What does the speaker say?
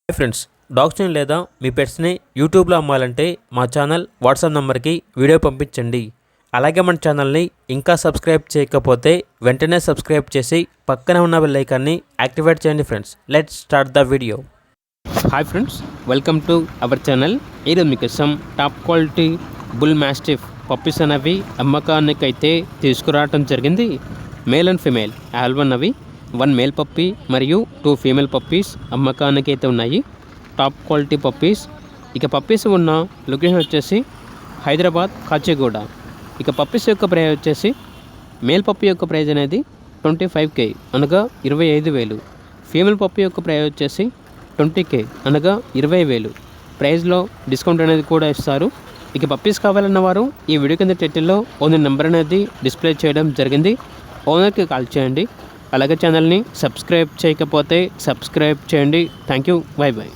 Hi friends, డాగ్స్ని లేదా మీ పెట్స్ని యూట్యూబ్లో అమ్మాలంటే మా ఛానల్ వాట్సాప్ నెంబర్కి వీడియో పంపించండి. అలాగే మన ఛానల్ని ఇంకా సబ్స్క్రైబ్ చేయకపోతే వెంటనే సబ్స్క్రైబ్ చేసి పక్కనే ఉన్న బెల్ ఐకాన్ని యాక్టివేట్ చేయండి. Friends, let's start the video. Hi friends, welcome to our channel. ఈరోజు మీకోసం top quality bull mastiff puppies అనేవి అమ్మకానికి అయితే తీసుకురావడం జరిగింది. మేల్ అండ్ ఫిమేల్ ఆల్వన్ అవి 1 మేల్ పప్పీ మరియు 2 ఫీమేల్ పప్పీస్ అమ్మకానికి అయితే ఉన్నాయి. Top quality puppies. ఇక పప్పీస్ ఉన్న లొకేషన్ వచ్చేసి హైదరాబాద్, కాచిగూడ. ఇక పప్పీస్ యొక్క ప్రైస్ వచ్చేసి మేల్ పప్పీ యొక్క ప్రైస్ అనేది 25K అనగా 25,000. ఫీమేల్ పప్పీ యొక్క ప్రైస్ వచ్చేసి 20K అనగా 20,000. ప్రైస్లో డిస్కౌంట్ అనేది కూడా ఇస్తారు. ఇక పప్పీస్ కావాలన్న వారు ఈ వీడియో కింద టైటిల్లో ఓనర్ నెంబర్ అనేది డిస్ప్లే చేయడం జరిగింది. ఓనర్కి కాల్ చేయండి. అలాగే ఛానల్ని సబ్స్క్రైబ్ చేయకపోతే సబ్స్క్రైబ్ చేయండి. Thank you. By by.